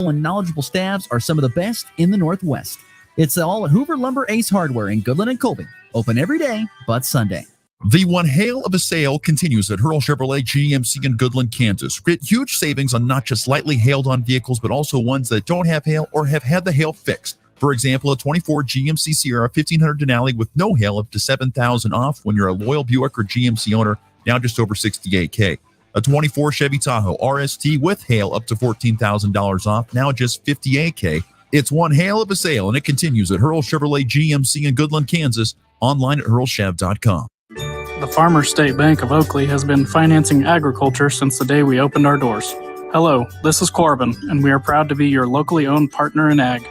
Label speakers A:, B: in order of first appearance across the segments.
A: and knowledgeable staffs are some of the best in the Northwest. It's all at Hoover Lumber Ace Hardware in Goodland and Colby. Open every day but Sunday.
B: The one hail of a sale continues at Hurl Chevrolet GMC in Goodland, Kansas. Get huge savings on not just lightly hailed on vehicles, but also ones that don't have hail or have had the hail fixed. For example, a 24 GMC Sierra 1500 Denali with no hail up to $7,000 off when you're a loyal Buick or GMC owner, now just over $68K. A 24 Chevy Tahoe RST with hail up to $14,000 off, now just $58K. It's one hail of a sale, and it continues at Hurl Chevrolet GMC in Goodland, Kansas, online at hurlchev.com.
C: The Farmers State Bank of Oakley has been financing agriculture since the day we opened our doors. Hello, this is Corbin, and we are proud to be your locally owned partner in ag.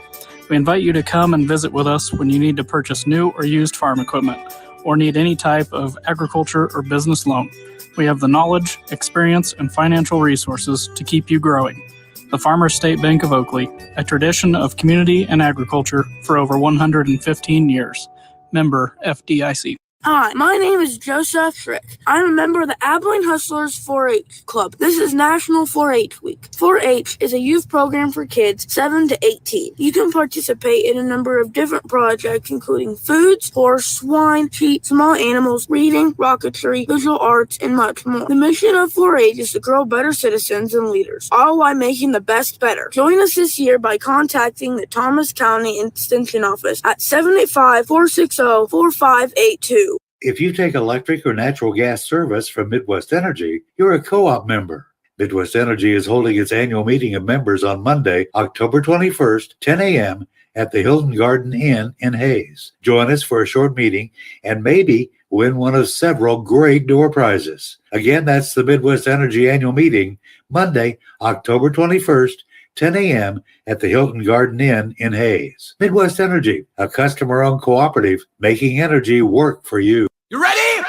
C: We invite you to come and visit with us when you need to purchase new or used farm equipment, or need any type of agriculture or business loan. We have the knowledge, experience, and financial resources to keep you growing. The Farmers State Bank of Oakley, a tradition of community and agriculture for over 115 years. Member FDIC.
D: Hi, my name is Joseph Schrick. I'm a member of the Abilene Hustlers 4-H Club. This is National 4-H Week. 4-H is a youth program for kids 7 to 18. You can participate in a number of different projects, including foods, horse, swine, sheep, small animals, reading, rocketry, visual arts, and much more. The mission of 4-H is to grow better citizens and leaders, all while making the best better. Join us this year by contacting the Thomas County Extension Office at 785-460-4582.
E: If you take electric or natural gas service from Midwest Energy, you're a co-op member. Midwest Energy is holding its annual meeting of members on Monday, October 21st, 10 a.m. at the Hilton Garden Inn in Hayes. Join us for a short meeting and maybe win one of several great door prizes. Again, that's the Midwest Energy annual meeting, Monday, October 21st, 10 a.m. at the Hilton Garden Inn in Hayes. Midwest Energy, a customer-owned cooperative making energy work for you.
F: You ready? Ready?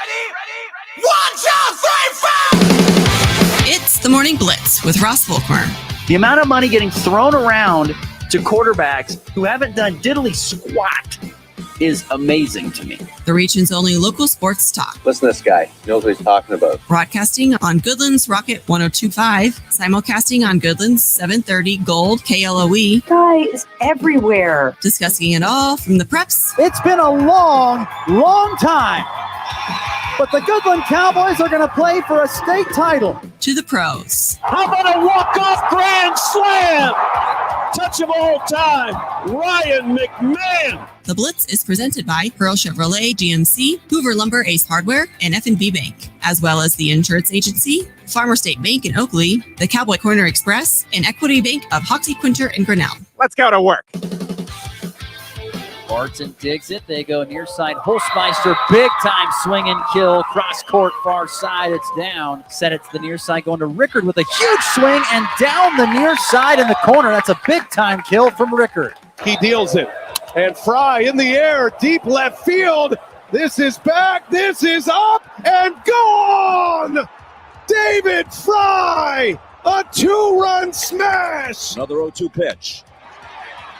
F: 1, 2, 3, 4!
G: It's the Morning Blitz with Ross Volkmer.
A: The amount of money getting thrown around to quarterbacks who haven't done diddly squat is amazing to me.
G: The region's only local sports talk.
H: Listen to this guy. He knows what he's talking about.
G: Broadcasting on Goodland's Rocket 102.5. Simulcasting on Goodland's 730 Gold KLOE.
I: Guys everywhere.
G: Discussing it all from the preps.
J: It's been a long, long time. But the Goodland Cowboys are going to play for a state title.
G: To the pros.
J: How about a walk-off grand slam? Touch of all time, Ryan McMahon.
G: The Blitz is presented by Hurl Chevrolet GMC, Hoover Lumber Ace Hardware, and F&B Bank, as well as the Insurance Agency, Farmer State Bank in Oakley, the Cowboy Corner Express, and Equity Bank of Hoxie, Quinter, and Grinnell.
J: Let's go to work.
K: Barton digs it. They go near side. Holzmeister, big time swing and kill. Cross court, far side. It's down. Set it to the near side. Going to Rickard with a huge swing and down the near side in the corner. That's a big time kill from Rickard.
J: He deals it. And Fry in the air, deep left field. This is back. This is up and gone. David Fry, a 2-run smash.
L: Another 0-2 pitch.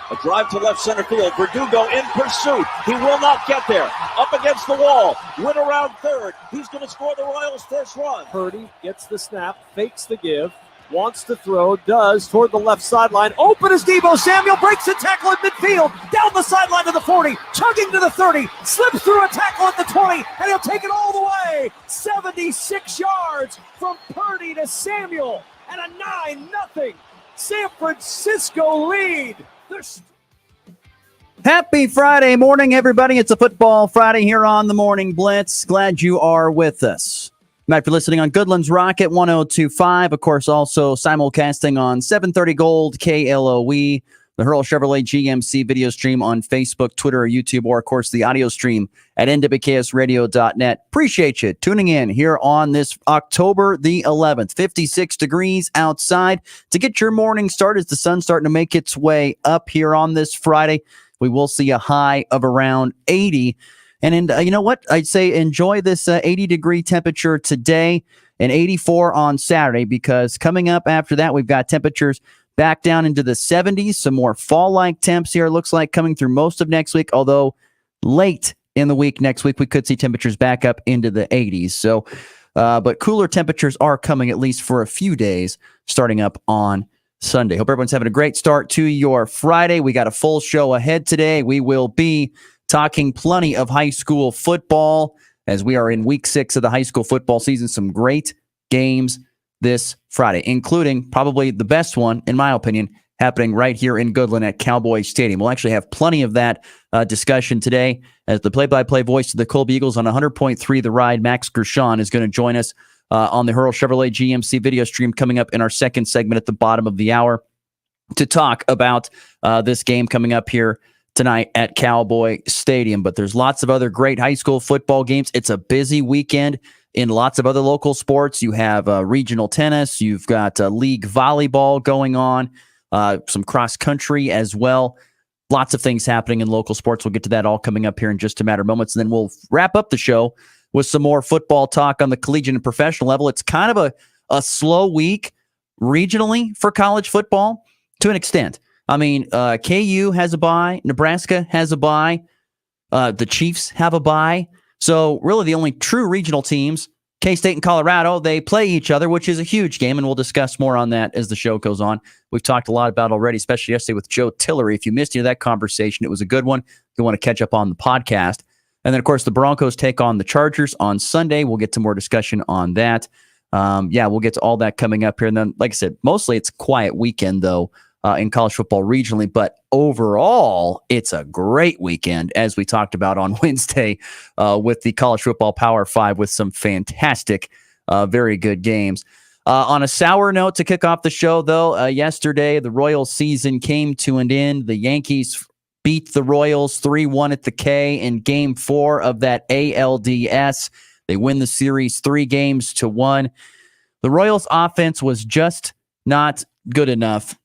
L: A drive to left center field. Verdugo in pursuit. He will not get there. Up against the wall. Win around third. He's going to score the Royals' first run.
J: Purdy gets the snap, fakes the give, wants to throw, does, toward the left sideline. Open is Deebo Samuel, breaks a tackle at midfield, down the sideline to the 40, chugging to the 30, slips through a tackle at the 20, and he'll take it all the way. 76 yards from Purdy to Samuel, and a 9-0 San Francisco lead.
A: Happy Friday morning, everybody. It's a Football Friday here on the Morning Blitz. Glad you are with us. You might be listening on Goodland's Rocket 102.5. Of course, also simulcasting on 730 Gold KLOE, the Hurl Chevrolet GMC video stream on Facebook, Twitter, or YouTube, or, of course, the audio stream at nwksradio.net. Appreciate you tuning in here on this October the 11th. 56 degrees outside to get your morning started as the sun's starting to make its way up here on this Friday. We will see a high of around 80. And you know what? I'd say enjoy this 80-degree temperature today and 84 on Saturday, because coming up after that, we've got temperatures back down into the 70s. Some more fall-like temps here, looks like, coming through most of next week, although late in the week next week, we could see temperatures back up into the 80s. So, but cooler temperatures are coming, at least for a few days, starting up on Sunday. Hope everyone's having a great start to your Friday. We got a full show ahead today. We will be talking plenty of high school football as we are in week 6 of the high school football season. Some great games this Friday, including probably the best one, in my opinion, happening right here in Goodland at Cowboy Stadium. We'll actually have plenty of that discussion today as the play-by-play voice of the Colby Eagles on 100.3 The Ride, Max Gershon, is going to join us on the Hurl Chevrolet GMC video stream coming up in our second segment at the bottom of the hour to talk about this game coming up here tonight at Cowboy Stadium. But there's lots of other great high school football games. It's a busy weekend in lots of other local sports. You have regional tennis. You've got league volleyball going on, some cross country as well. Lots of things happening in local sports. We'll get to that all coming up here in just a matter of moments. And then we'll wrap up the show with some more football talk on the collegiate and professional level. It's kind of a slow week regionally for college football to an extent. I mean, KU has a bye. Nebraska has a bye. The Chiefs have a bye. So really the only true regional teams, K-State and Colorado, they play each other, which is a huge game, and we'll discuss more on that as the show goes on. We've talked a lot about already, especially yesterday with Joe Tillery. If you missed any of that conversation, it was a good one. If you want to catch up on the podcast. And then, of course, the Broncos take on the Chargers on Sunday. We'll get to more discussion on that. We'll get to all that coming up here. And then, like I said, mostly it's a quiet weekend, though, in college football regionally. But overall, it's a great weekend, as we talked about on Wednesday with the College Football Power 5 with some fantastic, very good games. On a sour note to kick off the show, though, yesterday, the Royals season came to an end. The Yankees beat the Royals 3-1 at the K in Game 4 of that ALDS. They win the series 3-1. The Royals offense was just not good enough.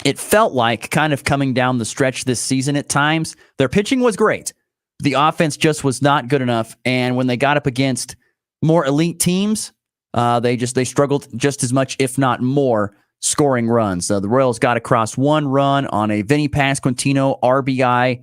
A: It felt like kind of coming down the stretch this season at times. Their pitching was great. The offense just was not good enough. And when they got up against more elite teams, they struggled just as much, if not more, scoring runs. The Royals got across one run on a Vinny Pasquantino RBI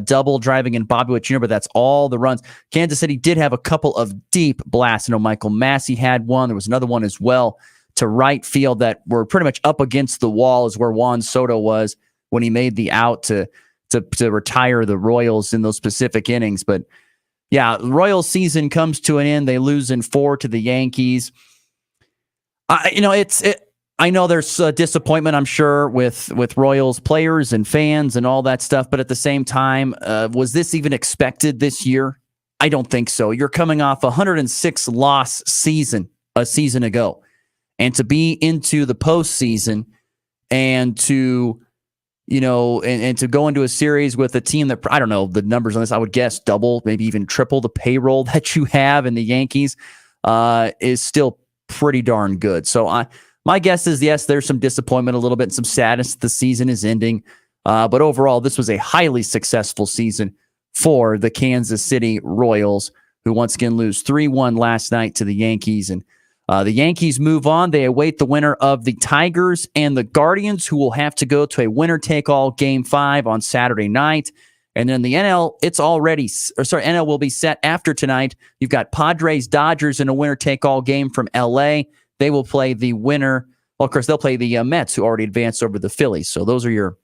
A: double driving in Bobby Witt Jr., but that's all the runs. Kansas City did have a couple of deep blasts. I know Michael Massey had one. There was another one as well to right field that were pretty much up against the wall, is where Juan Soto was when he made the out to retire the Royals in those specific innings. But yeah, the Royals season comes to an end. They lose in 4 to the Yankees. I know there's disappointment, I'm sure, with Royals players and fans and all that stuff. But at the same time, was this even expected this year? I don't think so. You're coming off a 106-loss season a season ago. And to be into the postseason and to, and to go into a series with a team that, I don't know the numbers on this, I would guess double, maybe even triple the payroll that you have in the Yankees is still pretty darn good. So my guess is, yes, there's some disappointment, a little bit, and some sadness the season is ending. But overall, this was a highly successful season for the Kansas City Royals, who once again lose 3-1 last night to the Yankees. And the Yankees move on. They await the winner of the Tigers and the Guardians, who will have to go to a winner-take-all Game 5 on Saturday night. And then the NL, NL will be set after tonight. You've got Padres-Dodgers in a winner-take-all game from L.A. They will play the winner. Well, of course, they'll play the Mets, who already advanced over the Phillies. So those are your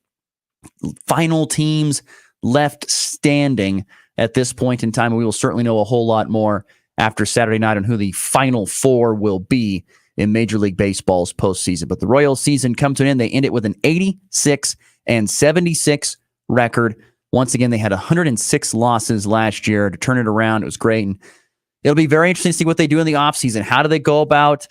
A: final teams left standing at this point in time. We will certainly know a whole lot more after Saturday night on who the final 4 will be in Major League Baseball's postseason. But the Royals season comes to an end. They end it with an 86-76 record. Once again, they had 106 losses last year to turn it around. It was great. And it'll be very interesting to see what they do in the offseason. How do they go about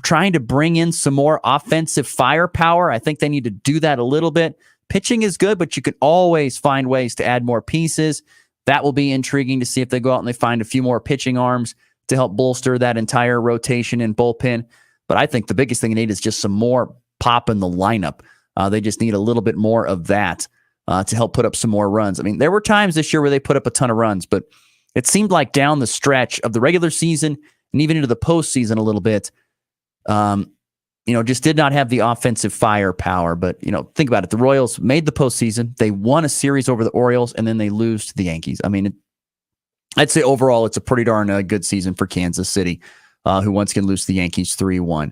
A: trying to bring in some more offensive firepower? I think they need to do that a little bit. Pitching is good, but you can always find ways to add more pieces. That will be intriguing to see if they go out and they find a few more pitching arms to help bolster that entire rotation and bullpen. But I think the biggest thing they need is just some more pop in the lineup. They just need a little bit more of that to help put up some more runs. I mean, there were times this year where they put up a ton of runs, but it seemed like down the stretch of the regular season and even into the postseason a little bit, just did not have the offensive firepower. But, think about it. The Royals made the postseason. They won a series over the Orioles, and then they lose to the Yankees. I mean, I'd say overall it's a pretty darn good season for Kansas City, who once again lose to the Yankees 3-1.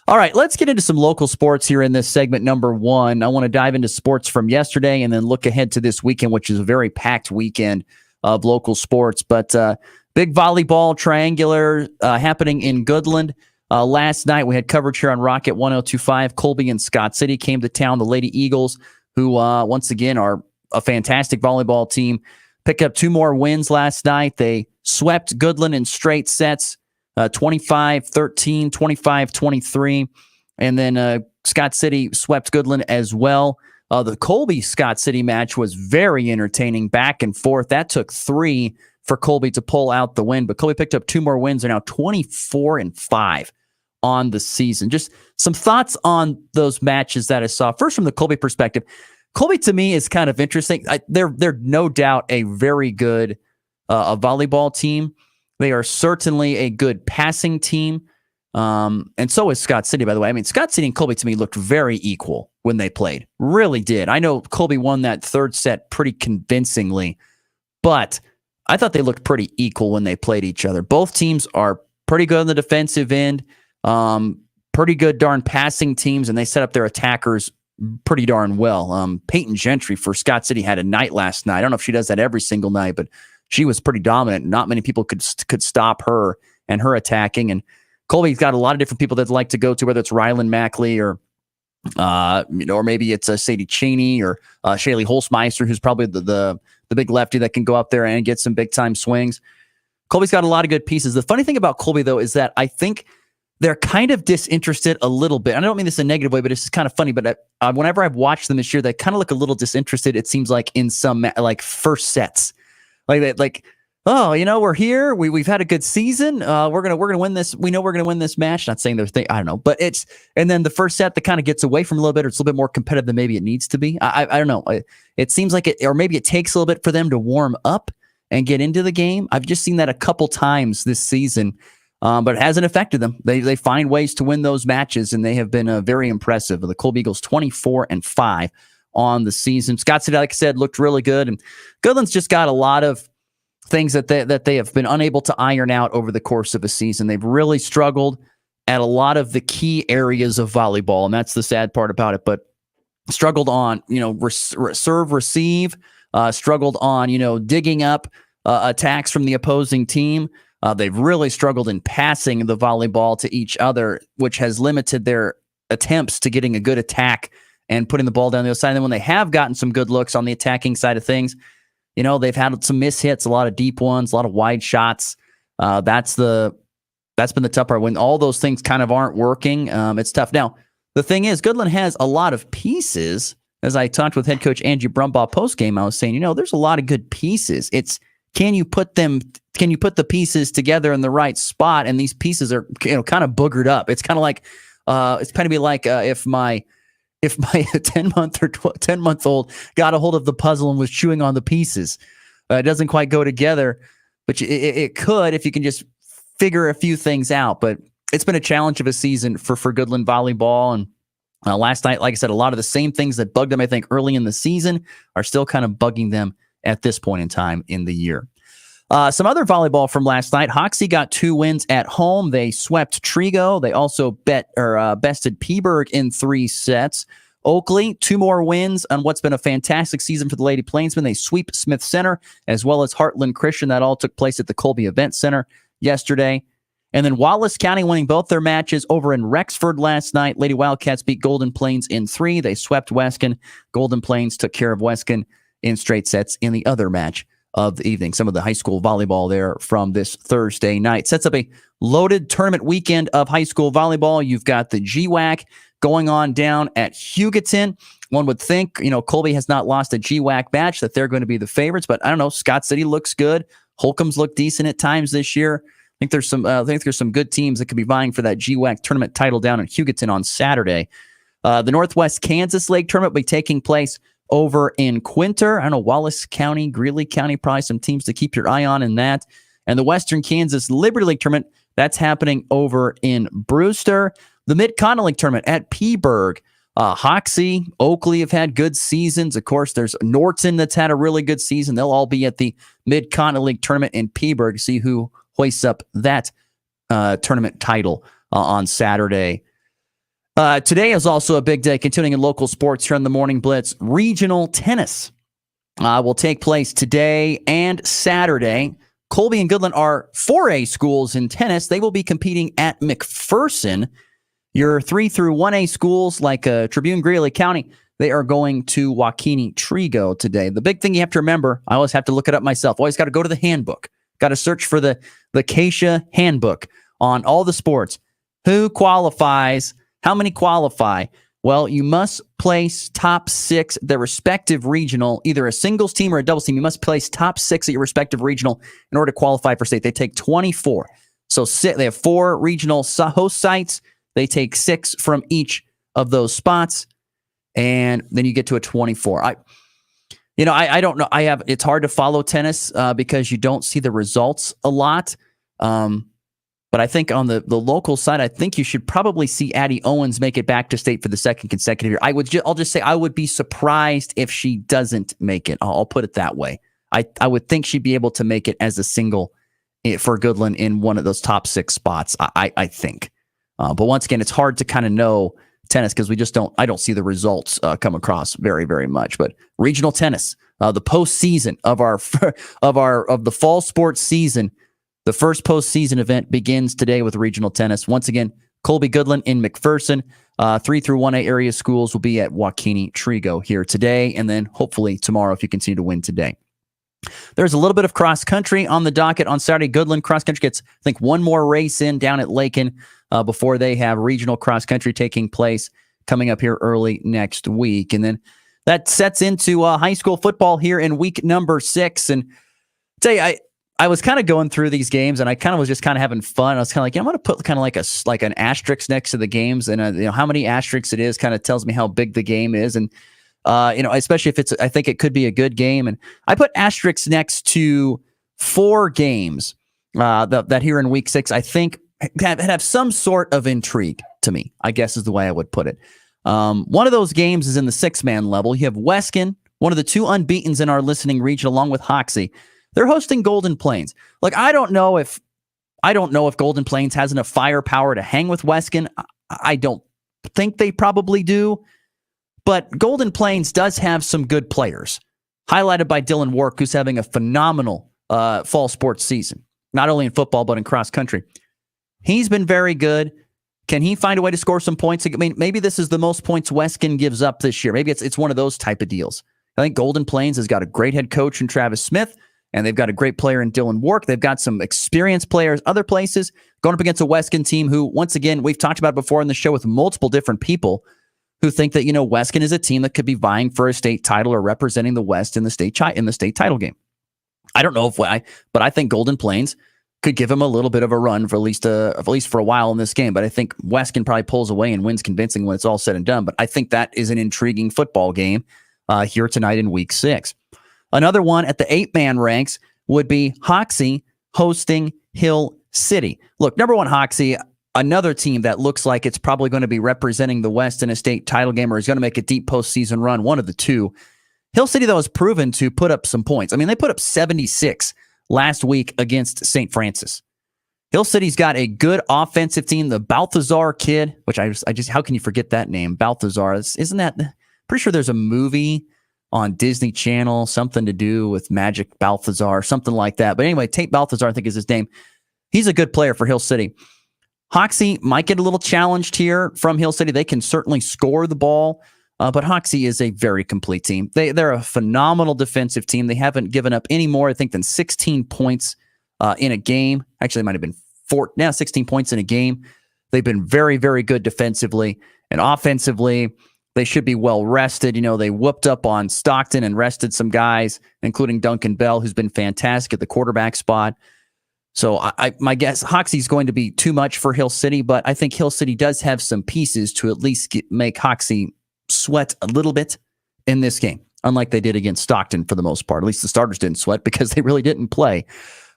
A: All right, let's get into some local sports here in this segment number 1. I want to dive into sports from yesterday and then look ahead to this weekend, which is a very packed weekend of local sports. But big volleyball triangular happening in Goodland. Last night, we had coverage here on Rocket 102.5. Colby and Scott City came to town. The Lady Eagles, who once again are a fantastic volleyball team, picked up 2 more wins last night. They swept Goodland in straight sets, 25-13, 25-23. And then Scott City swept Goodland as well. The Colby-Scott City match was very entertaining, back and forth. That took 3 for Colby to pull out the win, but Colby picked up 2 more wins. They're now 24-5 on the season. Just some thoughts on those matches that I saw. First, from the Colby perspective, Colby to me is kind of interesting. They're no doubt a very good a volleyball team. They are certainly a good passing team. And so is Scott City, by the way. I mean, Scott City and Colby to me looked very equal when they played. Really did. I know Colby won that 3rd set pretty convincingly, but I thought they looked pretty equal when they played each other. Both teams are pretty good on the defensive end, pretty good darn passing teams, and they set up their attackers pretty darn well. Peyton Gentry for Scott City had a night last night. I don't know if she does that every single night, but she was pretty dominant. Not many people could stop her and her attacking. And Colby's got a lot of different people that like to go to, whether it's Rylan Mackley or maybe it's Sadie Cheney or Shaylee Holzmeister, who's probably the big lefty that can go up there and get some big time swings. Colby's got a lot of good pieces. The funny thing about Colby, though, is that I think they're kind of disinterested a little bit. I don't mean this in a negative way, but it's just kind of funny. But whenever I've watched them this year, they kind of look a little disinterested. It seems like in some first sets, oh, we're here. We've had a good season. We're gonna win this. We know we're gonna win this match. Not saying I don't know, but and then the first set that kind of gets away from a little bit, or it's a little bit more competitive than maybe it needs to be. I don't know. It seems like it, or maybe it takes a little bit for them to warm up and get into the game. I've just seen that a couple times this season, but it hasn't affected them. They find ways to win those matches, and they have been very impressive. The Colby Eagles 24-5 on the season. Scott City, like I said, looked really good, and Goodland's just got a lot of things that they have been unable to iron out over the course of a season. They've really struggled at a lot of the key areas of volleyball, and that's the sad part about it. But struggled on, serve, receive, struggled on, digging up attacks from the opposing team. They've really struggled in passing the volleyball to each other, which has limited their attempts to getting a good attack and putting the ball down the other side. And then when they have gotten some good looks on the attacking side of things, they've had some mishits, a lot of deep ones, a lot of wide shots. That's been the tough part. When all those things kind of aren't working, it's tough. Now, the thing is, Goodland has a lot of pieces. As I talked with head coach Angie Brumbaugh post-game, I was saying, there's a lot of good pieces. It's can you put the pieces together in the right spot? And these pieces are kind of boogered up. It's kind of like if my 10-month-old got a hold of the puzzle and was chewing on the pieces. It doesn't quite go together, but it could if you can just figure a few things out. But it's been a challenge of a season for Goodland volleyball. And last night, like I said, a lot of the same things that bugged them, I think, early in the season are still kind of bugging them at this point in time in the year. Some other volleyball from last night. Hoxie got 2 wins at home. They swept Trigo. They also bested Peaburg in 3 sets. Oakley, 2 more wins on what's been a fantastic season for the Lady Plainsmen. They sweep Smith Center as well as Heartland Christian. That all took place at the Colby Event Center yesterday. And then Wallace County winning both their matches over in Rexford last night. Lady Wildcats beat Golden Plains in 3. They swept Wescan. Golden Plains took care of Wescan in straight sets in the other match of the evening. Some of the high school volleyball there from this Thursday night. Sets up a loaded tournament weekend of high school volleyball. You've got the GWAC going on down at Hugoton. One would think, Colby has not lost a GWAC match, that they're going to be the favorites, but I don't know. Scott City looks good. Holcomb's looked decent at times this year. I think there's some good teams that could be vying for that GWAC tournament title down in Hugoton on Saturday. The Northwest Kansas League tournament will be taking place over in Quinter. I don't know, Wallace County, Greeley County, probably some teams to keep your eye on in that. And the Western Kansas Liberty League tournament, that's happening over in Brewster. The Mid-Continent League tournament at Peaburg. Hoxie, Oakley have had good seasons. Of course, there's Norton that's had a really good season. They'll all be at the Mid-Continent League tournament in Peaburg to see who hoists up that tournament title on Saturday. Today is also a big day, continuing in local sports here on the Morning Blitz. Regional tennis will take place today and Saturday. Colby and Goodland are 4A schools in tennis. They will be competing at McPherson. Your 3 through 1A schools like Tribune, Greeley County, they are going to Waukene Trigo today. The big thing you have to remember, I always have to look it up myself. Always got to go to the handbook. Got to search for the Acacia handbook on all the sports. Who qualifies? How many qualify? Well, you must place top 6 at their respective regional, either a singles team or a doubles team. You must place top 6 at your respective regional in order to qualify for state. They take 24. So they have 4 regional host sites. They take 6 from each of those spots, and then you get to a 24. I don't know. It's hard to follow tennis because you don't see the results a lot. But I think on the local side, I think you should probably see Addie Owens make it back to state for the second consecutive year. I'll just say I would be surprised if she doesn't make it. I'll put it that way. I would think she'd be able to make it as a single for Goodland in one of those top 6 spots. I think. But once again, it's hard to kind of know tennis because I don't see the results come across very, very much. But regional tennis, the postseason of the fall sports season, the first postseason event begins today with regional tennis. Once again, Colby Goodland in McPherson. 3 through 1A area schools will be at Waukene Trigo here today, and then hopefully tomorrow if you continue to win today. There's a little bit of cross country on the docket on Saturday. Goodland cross country gets, I think, one more race in down at Lakin before they have regional cross country taking place coming up here early next week. And then that sets into high school football here in week number 6. And I'll tell you, I was kind of going through these games and I kind of was just kind of having fun. I was kind of like, I'm going to put kind of like an asterisk next to the games, and how many asterisks it is kind of tells me how big the game is. And especially if I think it could be a good game. And I put asterisks next to 4 games that here in week 6, I think have some sort of intrigue to me, I guess is the way I would put it. One of those games is in the 6-man level. You have Weskin, one of the 2 unbeatens in our listening region, along with Hoxie. They're hosting Golden Plains. Like, I don't know if Golden Plains has enough firepower to hang with Weskin. I don't think they probably do. But Golden Plains does have some good players, highlighted by Dylan Wark, who's having a phenomenal fall sports season, not only in football, but in cross country. He's been very good. Can he find a way to score some points? I mean, maybe this is the most points Weskin gives up this year. Maybe it's one of those type of deals. I think Golden Plains has got a great head coach in Travis Smith, and they've got a great player in Dylan Wark. They've got some experienced players other places going up against a Weskin team who, once again, we've talked about before in the show with multiple different people who think that, Weskin is a team that could be vying for a state title or representing the West in the state title game. I don't know but I think Golden Plains could give him a little bit of a run for at least for a while in this game. But I think Weskin probably pulls away and wins convincing when it's all said and done. But I think that is an intriguing football game here tonight in week 6. Another one at the 8-man ranks would be Hoxie hosting Hill City. Look, number 1, Hoxie, another team that looks like it's probably going to be representing the West in a state title game or is going to make a deep postseason run, one of the 2. Hill City, though, has proven to put up some points. I mean, they put up 76 last week against St. Francis. Hill City's got a good offensive team. The Balthazar kid, which I just how can you forget that name? Balthazar. Isn't that, pretty sure there's a movie on Disney Channel, something to do with Magic Balthazar, something like that. But anyway, Tate Balthazar, I think is his name. He's a good player for Hill City. Hoxie might get a little challenged here from Hill City. They can certainly score the ball, but Hoxie is a very complete team. They're a phenomenal defensive team. They haven't given up any more, I think, than 16 points in a game. Actually, it might have been 16 points in a game. They've been very, very good defensively. And offensively, they should be well rested. They whooped up on Stockton and rested some guys, including Duncan Bell, who's been fantastic at the quarterback spot. So my guess, Hoxie's going to be too much for Hill City, but I think Hill City does have some pieces to at least make Hoxie sweat a little bit in this game, unlike they did against Stockton for the most part. At least the starters didn't sweat because they really didn't play.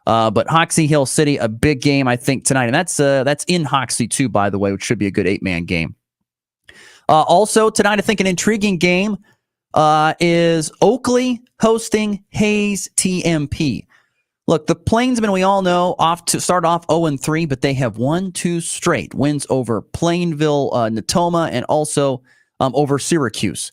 A: But Hoxie, Hill City, a big game, I think, tonight. And that's in Hoxie, too, by the way, which should be a good 8-man game. Also, tonight, I think an intriguing game is Oakley hosting Hayes TMP. Look, the Plainsmen, we all know, start off 0-3, but they have 1-2 straight wins over Plainville, Natoma, and also over Syracuse,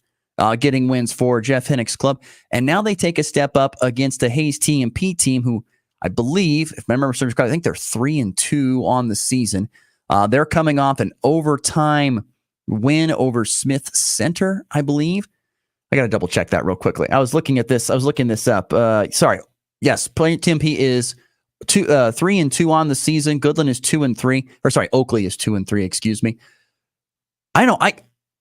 A: getting wins for Jeff Hinnick's club. And now they take a step up against the Hayes TMP team, who I believe, if my memory serves correctly, I think they're 3-2 on the season. They're coming off an overtime win over Smith Center, I believe. I got to double check that real quickly. I was looking this up. Sorry. Yes, TMP is 3-2 on the season. Goodland is 2-3. Or sorry, Oakley is 2-3. Excuse me. I know.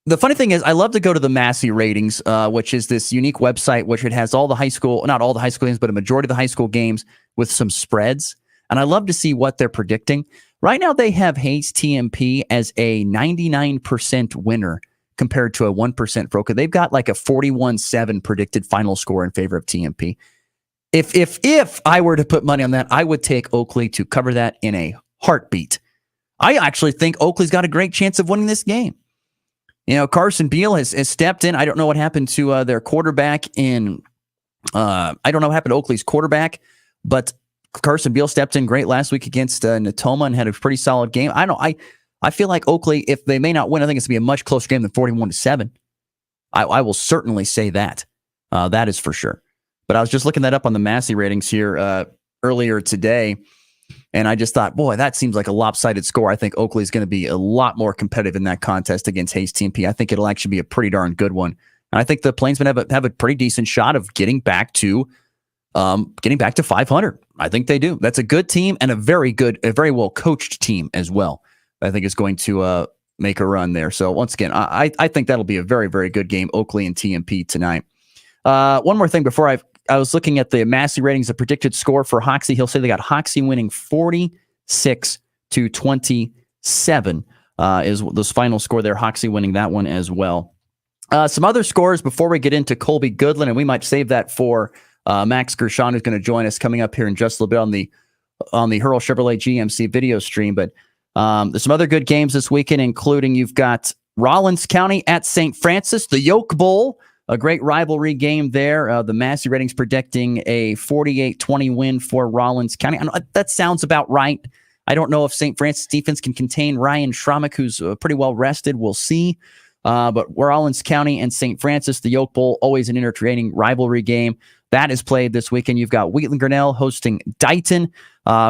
A: The funny thing is, I love to go to the Massey ratings, which is this unique website, which it has all the high school, not all the high school games, but a majority of the high school games with some spreads. And I love to see what they're predicting. Right now, they have Hayes TMP as a 99% winner compared to a 1% for Oakley. They've got like a 41-7 predicted final score in favor of TMP. If I were to put money on that, I would take Oakley to cover that in a heartbeat. I actually think Oakley's got a great chance of winning this game. You know, Carson Beal has stepped in. I don't know what happened to their quarterback I don't know what happened to Oakley's quarterback, but Carson Beal stepped in great last week against Natoma and had a pretty solid game. I feel like Oakley, if they may not win, I think it's going to be a much closer game than 41-7. I will certainly say that. That is for sure. But I was just looking that up on the Massey ratings here earlier today, and I just thought, boy, that seems like a lopsided score. I think Oakley is going to be a lot more competitive in that contest against Hayes TMP. I think it'll actually be a pretty darn good one. And I think the Plainsmen have a pretty decent shot of getting back to 500. I think they do. That's a good team and a very well coached team as well. I think is going to make a run there. So once again, I think that'll be a very, very good game, Oakley and TMP tonight. One more thing before I was looking at the Massey ratings, the predicted score for Hoxie. He'll say they got Hoxie winning 46-27 is this final score there. Hoxie winning that one as well. Some other scores before we get into Colby Goodland, and we might save that for Max Gershon, who's going to join us coming up here in just a little bit on the Hurl Chevrolet GMC video stream. But there's some other good games this weekend, including you've got Rollins County at St. Francis, the Yoke Bowl. A great rivalry game there. The Massey ratings predicting a 48-20 win for Rollins County. That sounds about right. I don't know if St. Francis defense can contain Ryan Schromick, who's pretty well rested. We'll see. But Rollins County and St. Francis, the Yoke Bowl, always an entertaining rivalry game. That is played this weekend. You've got Wheatland Grinnell hosting Dighton,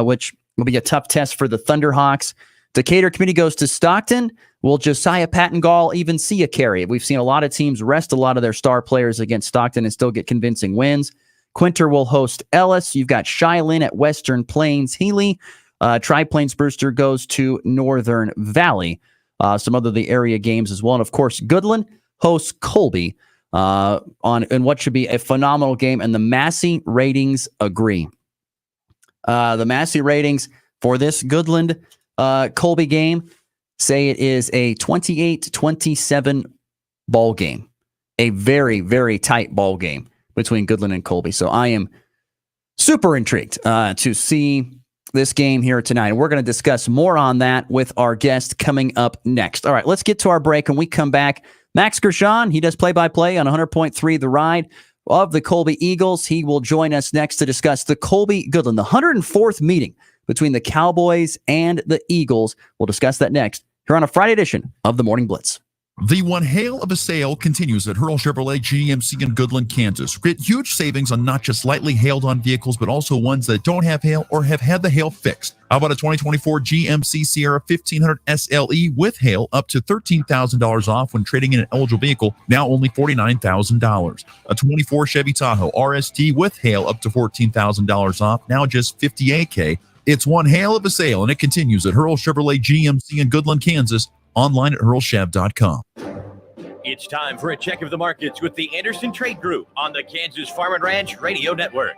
A: which will be a tough test for the Thunderhawks. Decatur Community goes to Stockton. Will Josiah Pattengall even see a carry? We've seen a lot of teams rest a lot of their star players against Stockton and still get convincing wins. Quinter will host Ellis. You've got Shylin at Western Plains. Healy. Tri-Plains Brewster goes to Northern Valley. Some other the area games as well. And, of course, Goodland hosts Colby in what should be a phenomenal game. And the Massey ratings agree. The Massey ratings for this Goodland Colby game say it is a 28-27 ball game. A very, very tight ball game between Goodland and Colby. So I am super intrigued to see this game here tonight. And we're going to discuss more on that with our guest coming up next. All right, let's get to our break. And we come back. Max Gershon, he does play-by-play on 100.3 The Ride of the Colby Eagles. He will join us next to discuss the Colby Goodland, the 104th meeting between the Cowboys and the Eagles. We'll discuss that next here on a Friday edition of the Morning Blitz.
B: The one hail of a sale continues at Hurl Chevrolet GMC in Goodland, Kansas. Get huge savings on not just lightly hailed on vehicles, but also ones that don't have hail or have had the hail fixed. How about a 2024 GMC Sierra 1500 SLE with hail up to $13,000 off when trading in an eligible vehicle, now only $49,000. A 24 Chevy Tahoe RST with hail up to $14,000 off, now just $58K. It's one hail of a sale, and it continues at Hurl Chevrolet GMC in Goodland, Kansas. Online at hurlchev.com.
M: It's time for a check of the markets with the Anderson Trade Group on the Kansas Farm and Ranch Radio Network.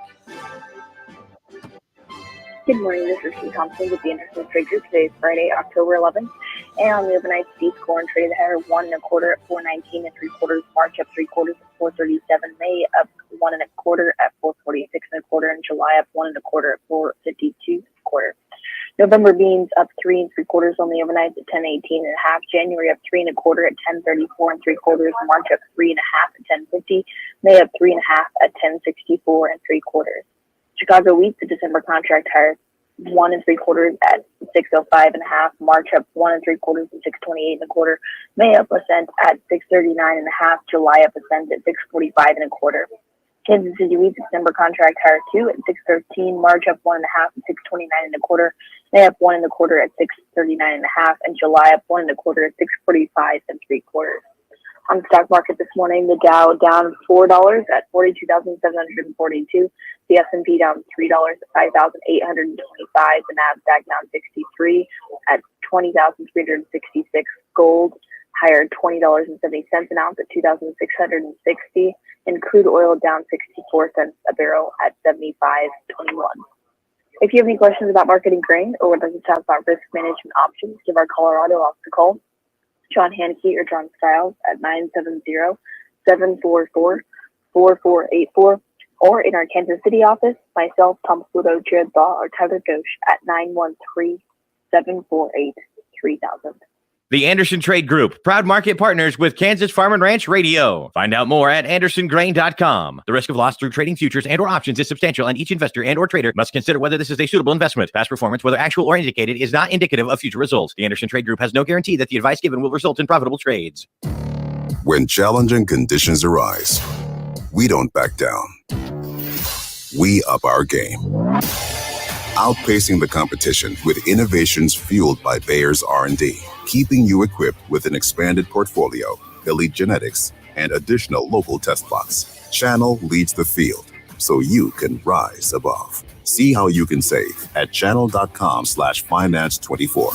N: Good morning, this is Steve Thompson with the Anderson Trade Group. Today is Friday, October 11th, and on the overnight, Steve corn traded higher 1 1/4 at 4.19 3/4. March up 3/4 at 4.37. May up 1 1/4 at 4.46 1/4, and July up 1 1/4 at 4.52 1/4. November beans up 3 3/4 on the overnight at 10.18 1/2. January up 3 1/4 at 10.34 3/4. March up 3 1/2 at 10.50. May up 3 1/2 at 10.64 3/4. Chicago wheat, the December contract higher 1 3/4 at 605 and a half. March up 1 3/4 at 628 and a quarter. May up a cent at 639 and a half. July up a cent at 645 and a quarter. Kansas City wheat, December contract higher 2 at 613. March up 1 1/2 at 629 and a quarter. May up 1 1/4 at 639 and a half. And July up 1 1/4 at 645 and 3/4. On the stock market this morning, the Dow down $4 at 42,742. The S&P down $3 at 5,825. The Nasdaq down 63 at 20,366. Gold higher $20.70 an ounce at 2,660. And crude oil down 64 cents a barrel at 75.21. If you have any questions about marketing grain or would like to talk about risk management options, give our Colorado office a call. John Hanke or John Stiles at 970-744-4484, or in our Kansas City office, myself, Tom Pluto, Jared Law, or Tyler Ghosh at 913-748-3000.
M: The Anderson Trade Group, proud market partners with Kansas Farm and Ranch Radio. Find out more at andersongrain.com. The risk of loss through trading futures and or options is substantial, and each investor and or trader must consider whether this is a suitable investment. Past performance, whether actual or indicated, is not indicative of future results. The Anderson Trade Group has no guarantee that the advice given will result in profitable trades.
O: When challenging conditions arise, we don't back down. We up our game. Outpacing the competition with innovations fueled by Bayer's R&D, keeping you equipped with an expanded portfolio, elite genetics, and additional local test plots. Channel leads the field, so you can rise above. See how you can save at channel.com/finance24.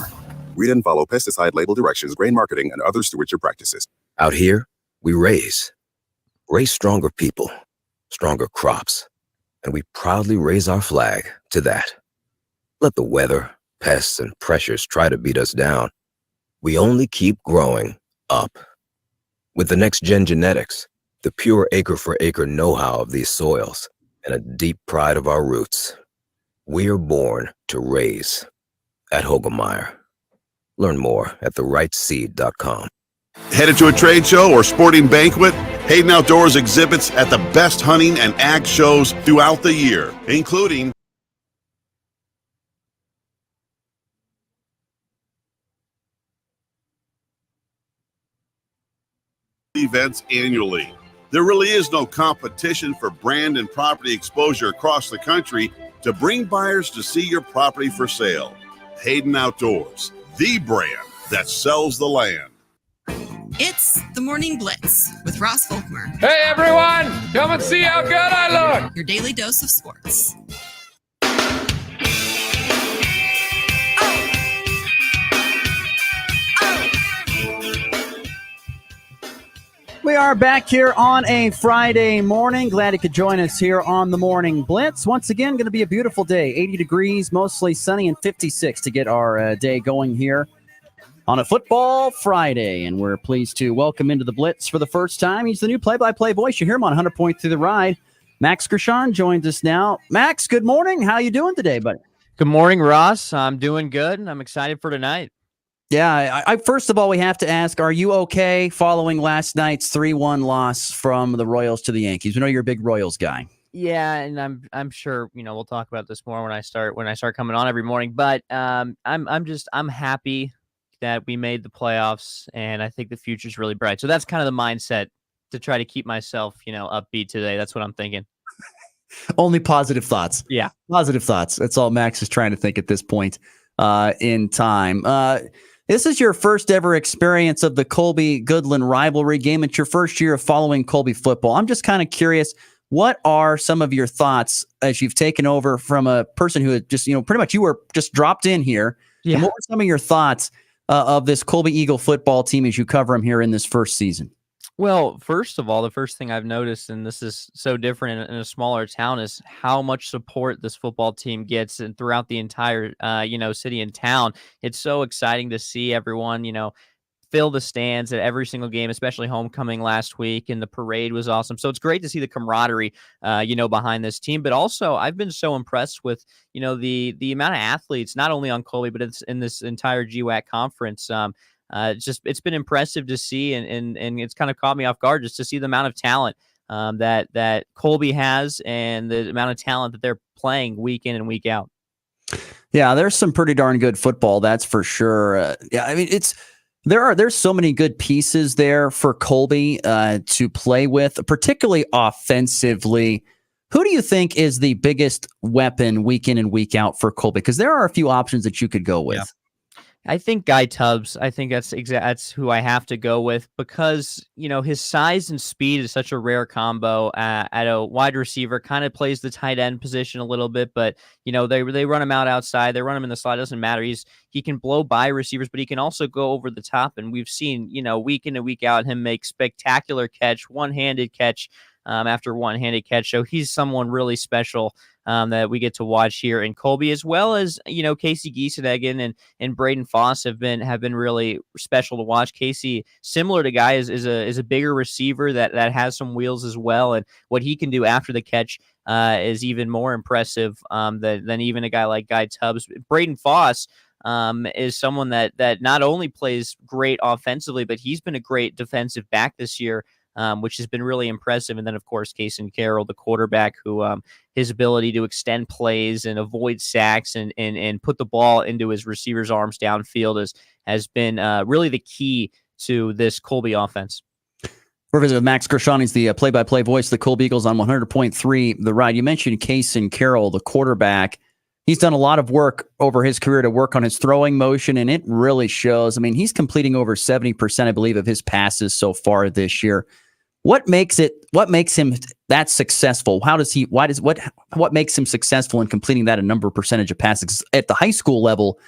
O: Read and follow pesticide label directions, grain marketing, and other stewardship practices.
P: Out here, we raise stronger people, stronger crops, and we proudly raise our flag to that. Let the weather, pests, and pressures try to beat us down. We only keep growing up. With the next-gen genetics, the pure acre-for-acre know-how of these soils, and a deep pride of our roots, we are born to raise at Hogemeyer. Learn more at therightseed.com.
Q: Headed to a trade show or sporting banquet? Hayden Outdoors exhibits at the best hunting and ag shows throughout the year, including events annually. There really is no competition for brand and property exposure across the country to bring buyers to see your property for sale. Hayden Outdoors, the brand that sells the land.
G: It's the Morning Blitz with Ross Volkmer.
R: Hey everyone, come and see how good I look.
G: Your daily dose of sports.
A: We are back here on a Friday morning. Glad you could join us here on the Morning Blitz. Once again, going to be a beautiful day. 80 degrees, mostly sunny, and 56 to get our day going here on a Football Friday. And we're pleased to welcome into the Blitz for the first time. He's the new play-by-play voice. You hear him on 100 Point Through the Ride. Max Gershon joins us now. Max, good morning. How you doing today, buddy?
S: Good morning, Ross. I'm doing good. I'm excited for tonight.
A: Yeah, I first of all, we have to ask, are you okay following last night's 3-1 loss from the Royals to the Yankees? We know you're a big Royals guy.
S: Yeah, and I'm sure, we'll talk about this more when I start coming on every morning, but I'm happy that we made the playoffs, and I think the future's really bright. So that's kind of the mindset to try to keep myself, upbeat today. That's what I'm thinking.
A: Only positive thoughts.
S: Yeah.
A: Positive thoughts. That's all Max is trying to think at this point in time. This is your first ever experience of the Colby-Goodland rivalry game. It's your first year of following Colby football. I'm just kind of curious, what are some of your thoughts as you've taken over from a person who had just, pretty much you were just dropped in here. Yeah. And what were some of your thoughts of this Colby Eagle football team as you cover them here in this first season?
S: Well, first of all, the first thing I've noticed, and this is so different in a smaller town, is how much support this football team gets and throughout the entire, city and town. It's so exciting to see everyone, fill the stands at every single game, especially homecoming last week, and the parade was awesome. So it's great to see the camaraderie, behind this team. But also, I've been so impressed with, the amount of athletes, not only on Colby, but it's in this entire GWAC conference. It's been impressive to see, and it's kind of caught me off guard just to see the amount of talent that Colby has and the amount of talent that they're playing week in and week out.
A: Yeah, there's some pretty darn good football, that's for sure. Yeah, I mean, there's so many good pieces there for Colby to play with, particularly offensively. Who do you think is the biggest weapon week in and week out for Colby? Because there are a few options that you could go with.
S: Yeah. I think Guy Tubbs. I think that's who I have to go with because, his size and speed is such a rare combo at a wide receiver. Kind of plays the tight end position a little bit, but they run him out outside. They run him in the slot. It doesn't matter. He can blow by receivers, but he can also go over the top. And we've seen week in and week out him make spectacular catch, one-handed catch after one-handed catch. So he's someone really special that we get to watch here in Colby, as well as Casey Gieseneggen and Braden Foss have been really special to watch. Casey, similar to Guy, is a bigger receiver that has some wheels as well, and what he can do after the catch is even more impressive than even a guy like Guy Tubbs. Braden Foss is someone that not only plays great offensively, but he's been a great defensive back this year. Which has been really impressive. And then, of course, Kason Carroll, the quarterback, who his ability to extend plays and avoid sacks and put the ball into his receiver's arms downfield has been really the key to this Colby offense.
A: We're visiting with Max Gershon. He's the play-by-play voice of the Colby Eagles on 100.3 The Ride. You mentioned Kason Carroll, the quarterback. He's done a lot of work over his career to work on his throwing motion, and it really shows. I mean, he's completing over 70%, I believe, of his passes so far this year. What makes him that successful? What makes him successful in completing that percentage of passes? At the high school level,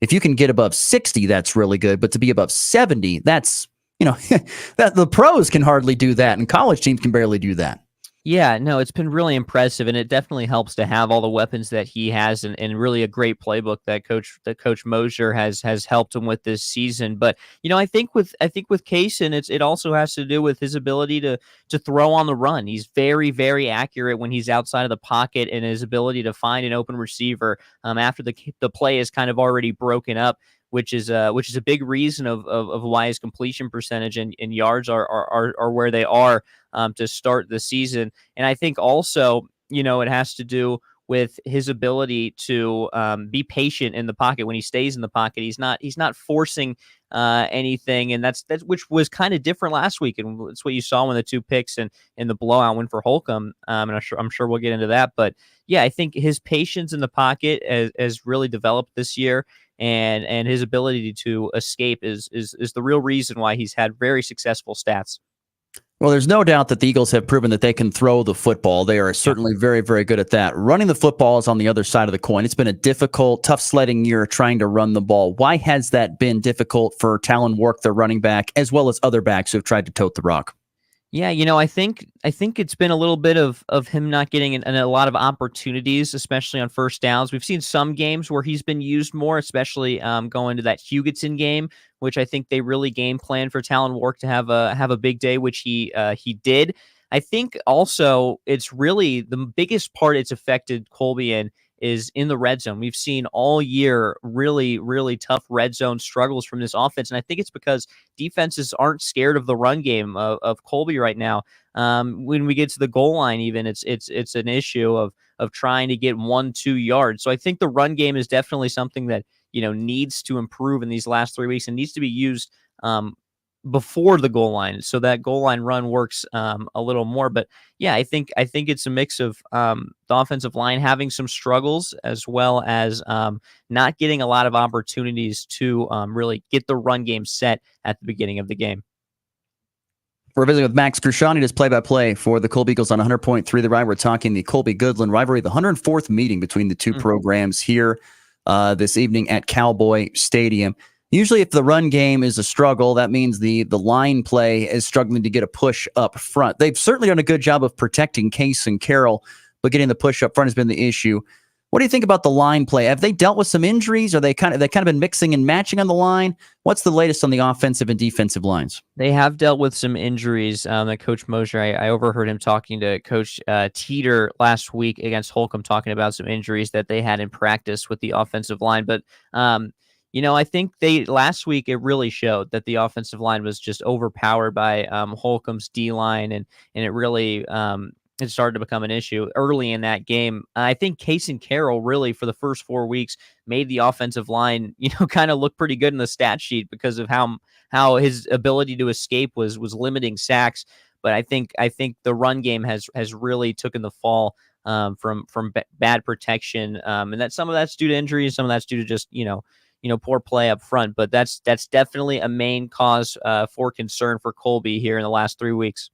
A: if you can get above 60, that's really good. But to be above 70, that's, that the pros can hardly do that, and college teams can barely do that.
S: Yeah, no, it's been really impressive, and it definitely helps to have all the weapons that he has, and really a great playbook that Coach Mosier has helped him with this season. But I think with Kason, it also has to do with his ability to throw on the run. He's very, very accurate when he's outside of the pocket, and his ability to find an open receiver after the play is kind of already broken up, which is a big reason of why his completion percentage and yards are where they are to start the season. And I think also, it has to do with his ability to be patient in the pocket. When he stays in the pocket, he's not forcing anything, and that's which was kind of different last week, and it's what you saw when the 2 picks and the blowout win for Holcomb. And I'm sure we'll get into that, but yeah, I think his patience in the pocket has really developed this year. And his ability to escape is the real reason why he's had very successful stats.
A: Well, there's no doubt that the Eagles have proven that they can throw the football. They are certainly very, very good at that. Running the football is on the other side of the coin. It's been a difficult, tough sledding year trying to run the ball. Why has that been difficult for Talon Wark, the running back, as well as other backs who have tried to tote the rock?
S: Yeah, I think it's been a little bit of him not getting a lot of opportunities, especially on first downs. We've seen some games where he's been used more, especially going to that Hugetson game, which I think they really game planned for Talon Wark to have a big day, which he did. I think also it's really the biggest part it's affected Colby is in the red zone. We've seen all year really, really tough red zone struggles from this offense. And I think it's because defenses aren't scared of the run game of Colby right now. When we get to the goal line, even it's an issue of trying to get 1-2 yards. So I think the run game is definitely something that, needs to improve in these last 3 weeks and needs to be used before the goal line, so that goal line run works a little more. But yeah, I think it's a mix of the offensive line having some struggles, as well as not getting a lot of opportunities to really get the run game set at the beginning of the game.
A: We're visiting with Max Gershon. He does play-by-play for the Colby Eagles on 100.3 The Ride. We're talking the Colby-Goodland rivalry, the 104th meeting between the two programs here this evening at Cowboy Stadium. Usually if the run game is a struggle, that means the line play is struggling to get a push up front. They've certainly done a good job of protecting Case and Carroll, but getting the push up front has been the issue. What do you think about the line play? Have they dealt with some injuries? Are they kind of been mixing and matching on the line? What's the latest on the offensive and defensive lines?
S: They have dealt with some injuries. That Coach Mosier, I overheard him talking to Coach Teeter last week against Holcomb, talking about some injuries that they had in practice with the offensive line. But I think last week it really showed that the offensive line was just overpowered by Holcomb's D line, and it really it started to become an issue early in that game. I think Case and Carroll really for the first 4 weeks made the offensive line, kind of look pretty good in the stat sheet because of how his ability to escape was limiting sacks. But I think the run game has really taken the fall from bad protection, and that some of that's due to injuries, some of that's due to just poor play up front. But that's definitely a main cause for concern for Colby here in the last 3 weeks.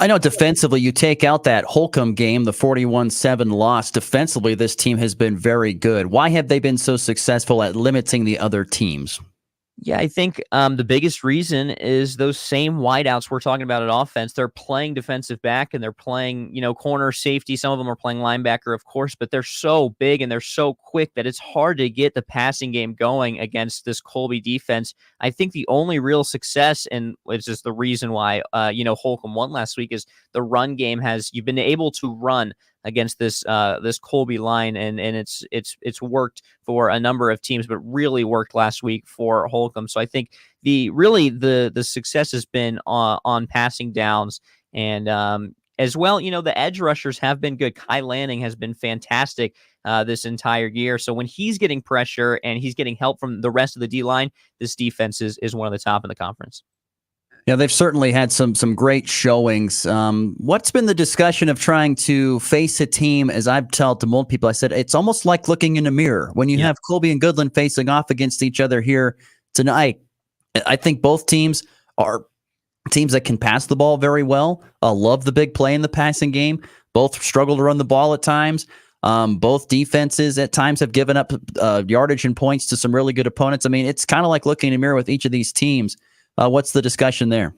A: I know defensively, you take out that Holcomb game, the 41-7 loss. Defensively, this team has been very good. Why have they been so successful at limiting the other teams?
S: Yeah, I think the biggest reason is those same wideouts we're talking about at offense. They're playing defensive back and they're playing, corner safety. Some of them are playing linebacker, of course, but they're so big and they're so quick that it's hard to get the passing game going against this Colby defense. I think the only real success, and it's just the reason why, Holcomb won last week, is the run game you've been able to run against this Colby line, and it's worked for a number of teams, but really worked last week for Holcomb. So I think the success has been on passing downs, and as well, the edge rushers have been good. Kai Lanning has been fantastic this entire year. So when he's getting pressure and he's getting help from the rest of the D line, this defense is one of the top in the conference.
A: Yeah, they've certainly had some great showings. What's been the discussion of trying to face a team? As I've told to multiple people, I said it's almost like looking in a mirror when you have Colby and Goodland facing off against each other here tonight. I think both teams are teams that can pass the ball very well. Love the big play in the passing game. Both struggle to run the ball at times. Both defenses at times have given up yardage and points to some really good opponents. I mean, it's kind of like looking in a mirror with each of these teams. What's the discussion there?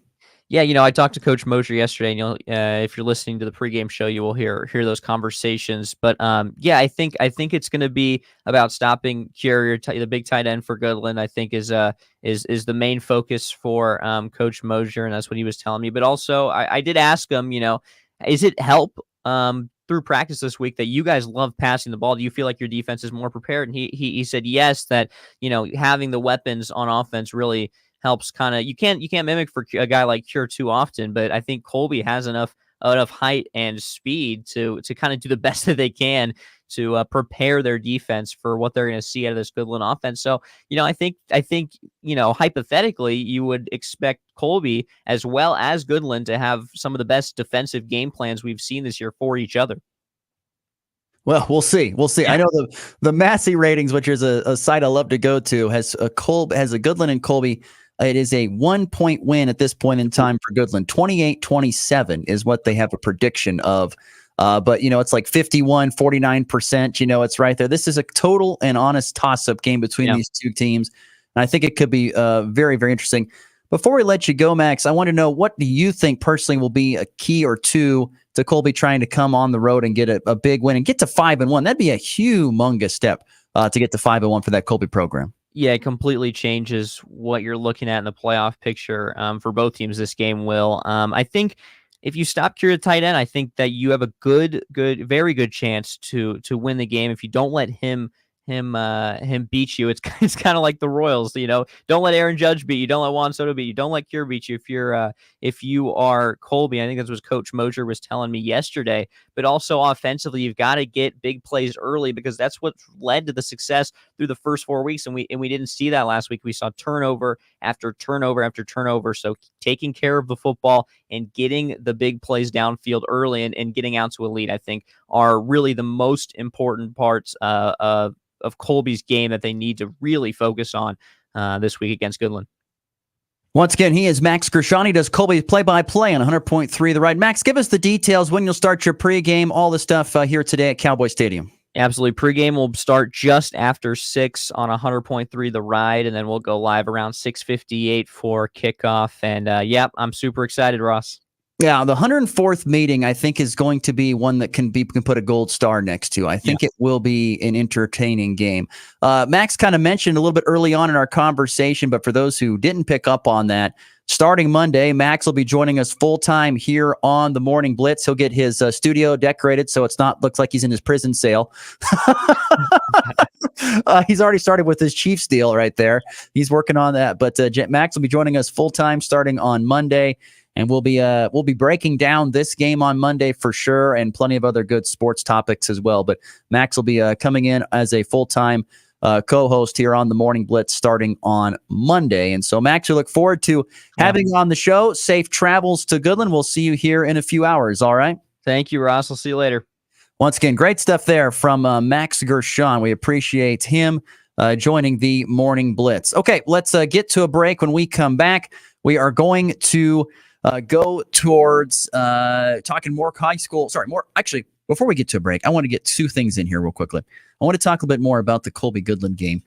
S: Yeah, I talked to Coach Mosier yesterday, and if you're listening to the pregame show, you will hear those conversations. But I think it's going to be about stopping Currier, the big tight end for Goodland. I think is the main focus for Coach Mosier, and that's what he was telling me. But also, I did ask him, is it help through practice this week that you guys love passing the ball? Do you feel like your defense is more prepared? And he said yes, that having the weapons on offense really helps. Kind of, you can't mimic for a guy like Cure too often, but I think Colby has enough height and speed to kind of do the best that they can to prepare their defense for what they're going to see out of this Goodland offense. So, I think hypothetically, you would expect Colby as well as Goodland to have some of the best defensive game plans we've seen this year for each other.
A: Well, we'll see. Yeah. I know the Massey ratings, which is a site I love to go to, has a Goodland and Colby. It is a 1-point win at this point in time for Goodland. 28-27 is what they have a prediction of. But, it's like 51-49%. It's right there. This is a total and honest toss-up game between these two teams. And I think it could be very, very interesting. Before we let you go, Max, I want to know, what do you think personally will be a key or two to Colby trying to come on the road and get a big win and get to 5-1? That'd be a humongous step to get to 5-1 for that Colby program.
S: Yeah, it completely changes what you're looking at in the playoff picture for both teams. This game will. I think if you stop Cure at tight end, I think that you have a very good chance to win the game. If you don't let him beat you, it's kind of like the Royals. Don't let Aaron Judge beat you. Don't let Juan Soto beat you. Don't let Cure beat you. If you are Colby, I think that's what Coach Mosier was telling me yesterday. But also offensively, you've got to get big plays early, because that's what led to the success through the first 4 weeks, and we didn't see that last week. We saw turnover after turnover after turnover. So taking care of the football and getting the big plays downfield early and getting out to a lead, I think, are really the most important parts of Colby's game that they need to really focus on this week against Goodland.
A: Once again, he is Max Gershon. He does Colby play-by-play on 100.3 The Ride. Max, give us the details, when you'll start your pregame, all the stuff here today at Cowboy Stadium.
S: Absolutely. Pregame will start just after 6 on 100.3 The Ride, and then we'll go live around 6:58 for kickoff. And I'm super excited, Ross.
A: Yeah, the 104th meeting, I think, is going to be one that can put a gold star next to. I think it will be an entertaining game. Max kind of mentioned a little bit early on in our conversation, but for those who didn't pick up on that, Starting Monday, Max will be joining us full-time here on the Morning Blitz. He'll get his studio decorated so looks like he's in his prison cell. He's already started with his Chiefs deal right there. He's working on that. But Max will be joining us full-time starting on Monday, and we'll be breaking down this game on Monday for sure, and plenty of other good sports topics as well. But Max will be coming in as a full-time co-host here on the Morning Blitz starting on Monday. And so, Max, we look forward to having you on the show. Safe travels to Goodland. We'll see you here in a few hours. All right.
S: Thank you, Ross. I'll see you later.
A: Once again, great stuff there from Max Gershon. We appreciate him joining the Morning Blitz. Okay, let's get to a break. When we come back, we are going to go towards talking more high school. Actually, before we get to a break, I want to get two things in here real quickly. I want to talk a bit more about the Colby-Goodland game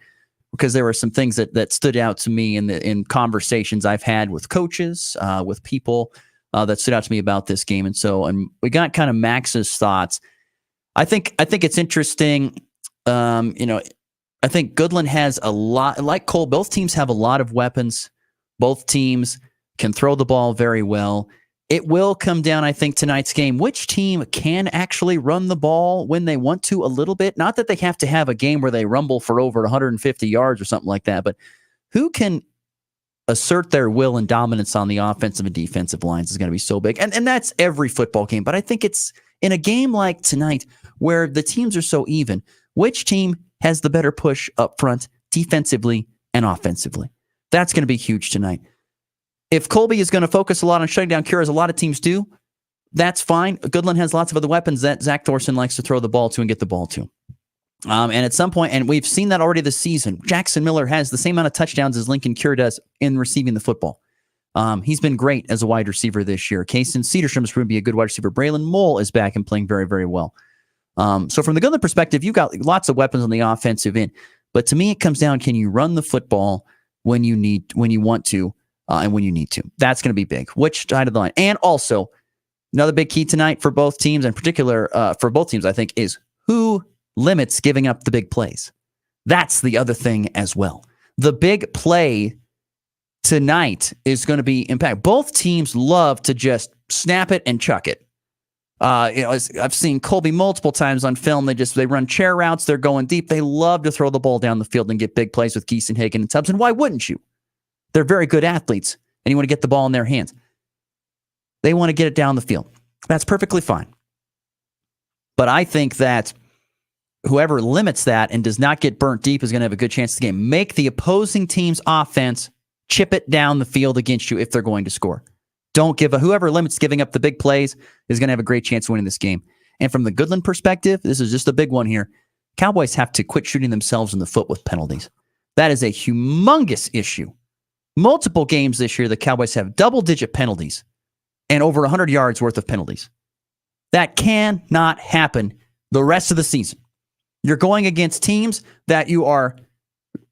A: because there were some things that stood out to me in conversations I've had with coaches, with people that stood out to me about this game. And we got kind of Max's thoughts. I think it's interesting. I think Goodland has a lot, like Cole, both teams have a lot of weapons. Both teams can throw the ball very well. It will come down, I think, tonight's game, which team can actually run the ball when they want to a little bit. Not that they have to have a game where they rumble for over 150 yards or something like that, but who can assert their will and dominance on the offensive and defensive lines is going to be so big. And that's every football game. But I think it's in a game like tonight where the teams are so even, which team has the better push up front defensively and offensively? That's going to be huge tonight. If Colby is going to focus a lot on shutting down Cure, as a lot of teams do, that's fine. Goodland has lots of other weapons that Zach Thorson likes to throw the ball to and get the ball to. And at some point, and we've seen that already this season, Jackson Miller has the same amount of touchdowns as Lincoln Cure does in receiving the football. He's been great as a wide receiver this year. Kason Cedarstrom is going to be a good wide receiver. Braylon Mole is back and playing very, very well. So from the Goodland perspective, you've got lots of weapons on the offensive end. But to me, it comes down, can you run the football when you want to, and when you need to? That's going to be big. Which side of the line? And also, another big key tonight for both teams, in particular for both teams, I think, is who limits giving up the big plays. That's the other thing as well. The big play tonight is going to be impact. Both teams love to just snap it and chuck it. I've seen Colby multiple times on film. They run chair routes. They're going deep. They love to throw the ball down the field and get big plays with Geese and Hagen and Tubbs. And why wouldn't you? They're very good athletes, and you want to get the ball in their hands. They want to get it down the field. That's perfectly fine. But I think that whoever limits that and does not get burnt deep is going to have a good chance of the game. Make the opposing team's offense chip it down the field against you if they're going to score. Whoever limits giving up the big plays is going to have a great chance of winning this game. And from the Goodland perspective, this is just a big one here. Cowboys have to quit shooting themselves in the foot with penalties. That is a humongous issue. Multiple games this year, the Cowboys have double-digit penalties and over 100 yards worth of penalties. That cannot happen the rest of the season. You're going against teams that you are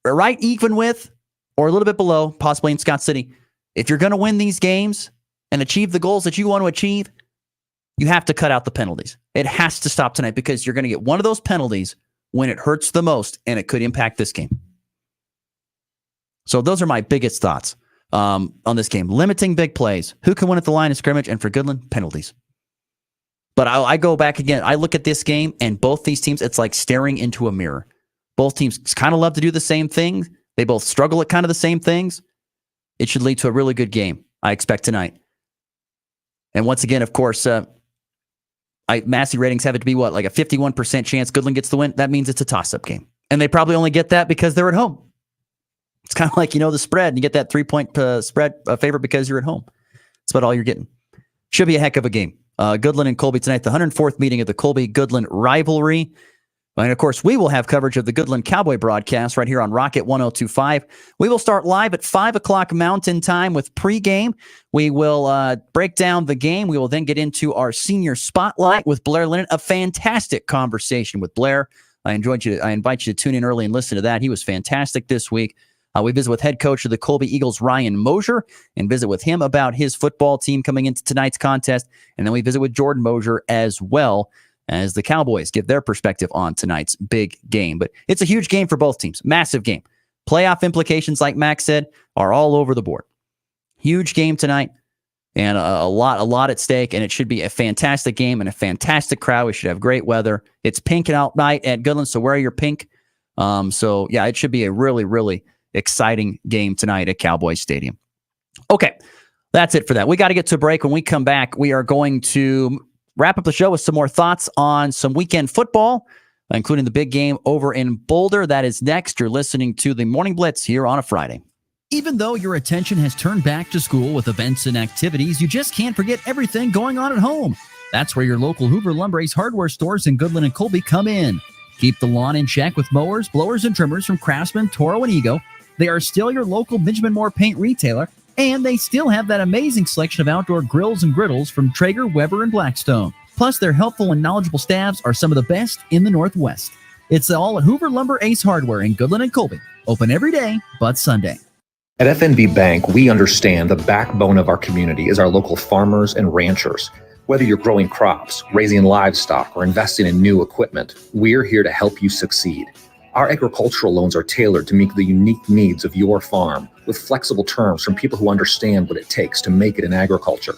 A: right even with or a little bit below, possibly in Scott City. If you're going to win these games and achieve the goals that you want to achieve, you have to cut out the penalties. It has to stop tonight because you're going to get one of those penalties when it hurts the most, and it could impact this game. So those are my biggest thoughts on this game. Limiting big plays. Who can win at the line of scrimmage? And for Goodland, penalties. But I go back again. I look at this game, and both these teams, it's like staring into a mirror. Both teams kind of love to do the same thing. They both struggle at kind of the same things. It should lead to a really good game, I expect, tonight. And once again, of course, Massey ratings have it to be what? Like a 51% chance Goodland gets the win? That means it's a toss-up game. And they probably only get that because they're at home. It's kind of like, the spread, and you get that 3-point spread favor because you're at home. That's about all you're getting. Should be a heck of a game. Goodland and Colby tonight, the 104th meeting of the Colby-Goodland rivalry. And, of course, we will have coverage of the Goodland Cowboy broadcast right here on Rocket 102.5. We will start live at 5 o'clock Mountain Time with pregame. We will break down the game. We will then get into our senior spotlight with Blair Lennon. A fantastic conversation with Blair. I invite you to tune in early and listen to that. He was fantastic this week. We visit with head coach of the Colby Eagles, Ryan Mosier, and visit with him about his football team coming into tonight's contest. And then we visit with Jordan Mosier as well as the Cowboys give their perspective on tonight's big game. But it's a huge game for both teams. Massive game. Playoff implications, like Max said, are all over the board. Huge game tonight, and a lot at stake, and it should be a fantastic game and a fantastic crowd. We should have great weather. It's pink out night at Goodland, so wear your pink. So yeah, it should be a really, really exciting game tonight at Cowboys Stadium. Okay, that's it for that. We got to get to a break. When we come back, we are going to wrap up the show with some more thoughts on some weekend football, including the big game over in Boulder. That is next. You're listening to the Morning Blitz here on a Friday. Even though your attention has turned back to school with events and activities, you just can't forget everything going on at home. That's where your local Hoover Lumber Ace hardware stores in Goodland and Colby come in. Keep the lawn in check with mowers, blowers, and trimmers from Craftsman, Toro, and Ego. They are still your local Benjamin Moore paint retailer, and they still have that amazing selection of outdoor grills and griddles from Traeger, Weber, and Blackstone. Plus, their helpful and knowledgeable staffs are some of the best in the Northwest. It's all at Hoover Lumber Ace Hardware in Goodland and Colby. Open every day but Sunday.
T: At FNB Bank, we understand the backbone of our community is our local farmers and ranchers. Whether you're growing crops, raising livestock, or investing in new equipment, we're here to help you succeed. Our agricultural loans are tailored to meet the unique needs of your farm, with flexible terms from people who understand what it takes to make it in agriculture.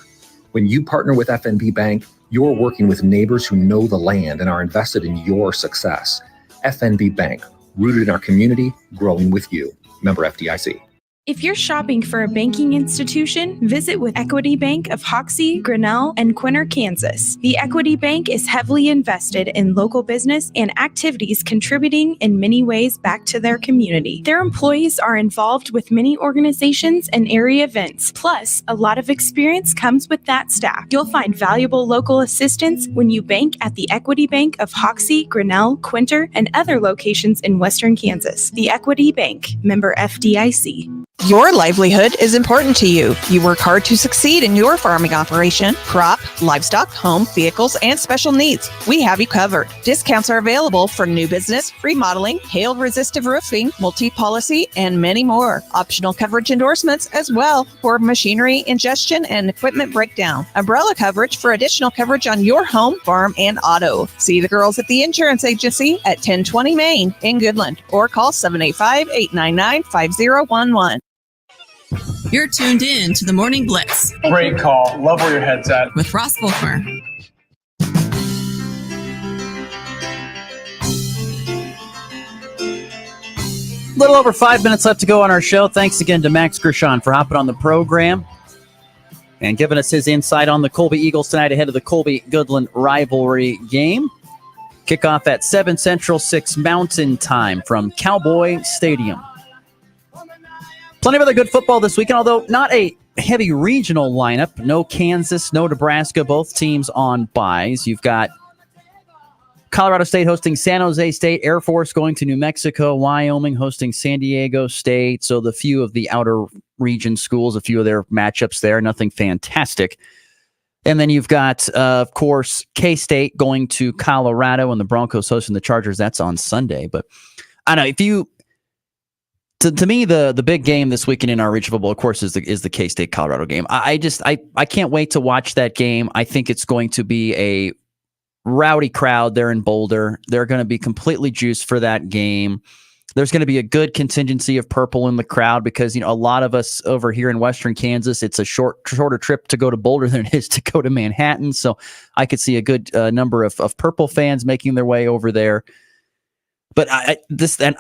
T: When you partner with FNB Bank, you're working with neighbors who know the land and are invested in your success. FNB Bank, rooted in our community, growing with you. Member FDIC.
U: If you're shopping for a banking institution, visit with Equity Bank of Hoxie, Grinnell, and Quinter, Kansas. The Equity Bank is heavily invested in local business and activities contributing in many ways back to their community. Their employees are involved with many organizations and area events. Plus, a lot of experience comes with that staff. You'll find valuable local assistance when you bank at the Equity Bank of Hoxie, Grinnell, Quinter, and other locations in Western Kansas. The Equity Bank, member FDIC.
V: Your livelihood is important to you. You work hard to succeed in your farming operation, crop, livestock, home, vehicles, and special needs. We have you covered. Discounts are available for new business, remodeling, hail-resistive roofing, multi-policy, and many more. Optional coverage endorsements as well for machinery ingestion and equipment breakdown. Umbrella coverage for additional coverage on your home, farm, and auto. See the girls at the insurance agency at 1020 Main in Goodland or call 785-899-5011.
G: You're tuned in to the Morning Blitz.
C: Great call. Love where your head's at.
G: With Ross Volkmer.
A: Little over 5 minutes left to go on our show. Thanks again to Max Gershon for hopping on the program and giving us his insight on the Colby Eagles tonight ahead of the Colby-Goodland rivalry game. Kickoff at 7 Central, 6 Mountain Time from Cowboy Stadium. Plenty of other good football this weekend, although not a heavy regional lineup. No Kansas, no Nebraska, both teams on byes. You've got Colorado State hosting San Jose State, Air Force going to New Mexico, Wyoming hosting San Diego State. So the few of the outer region schools, a few of their matchups there, nothing fantastic. And then you've got, of course, K-State going to Colorado and the Broncos hosting the Chargers. That's on Sunday. But I don't know, if you... To me, the big game this weekend in our region football, of course, is the K-State Colorado game. I can't wait to watch that game. I think it's going to be a rowdy crowd there in Boulder. They're going to be completely juiced for that game. There's going to be a good contingency of purple in the crowd because a lot of us over here in Western Kansas, it's a shorter trip to go to Boulder than it is to go to Manhattan. So I could see a good number of purple fans making their way over there. But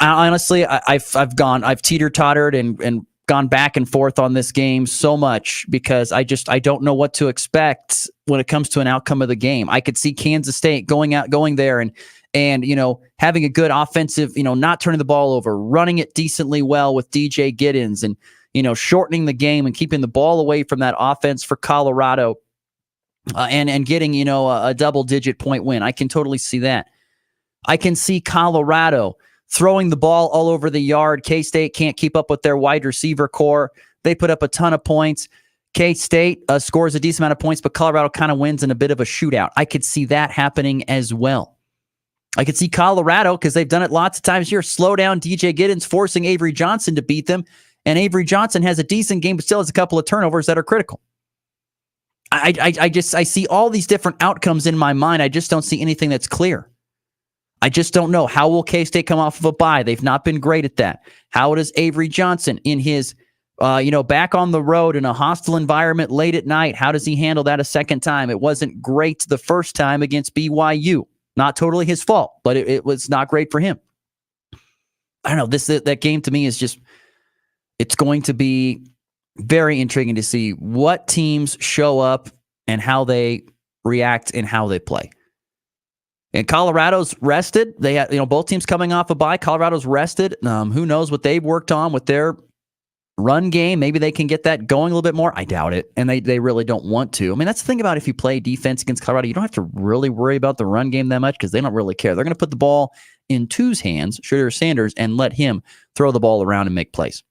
A: honestly, I've teeter-tottered and gone back and forth on this game so much because I don't know what to expect when it comes to an outcome of the game. I could see Kansas State going there and having a good offensive, not turning the ball over, running it decently well with DJ Giddens and shortening the game and keeping the ball away from that offense for Colorado and getting a double-digit point win. I can totally see that. I can see Colorado throwing the ball all over the yard. K-State can't keep up with their wide receiver core. They put up a ton of points. K-State scores a decent amount of points, but Colorado kind of wins in a bit of a shootout. I could see that happening as well. I could see Colorado, because they've done it lots of times here, slow down DJ Giddens, forcing Avery Johnson to beat them. And Avery Johnson has a decent game, but still has a couple of turnovers that are critical. I see all these different outcomes in my mind. I just don't see anything that's clear. I just don't know. How will K-State come off of a bye? They've not been great at that. How does Avery Johnson, in his back on the road in a hostile environment late at night. How does he handle that a second time? It wasn't great the first time against BYU. Not totally his fault, but it was not great for him. I don't know. That game to me is just, it's going to be very intriguing to see what teams show up and how they react and how they play. And Colorado's rested. They had, both teams coming off a bye. Colorado's rested. Who knows what they've worked on with their run game. Maybe they can get that going a little bit more. I doubt it. And they really don't want to. I mean, that's the thing about if you play defense against Colorado, you don't have to really worry about the run game that much because they don't really care. They're going to put the ball in Tu's hands, Shedeur Sanders, and let him throw the ball around and make plays.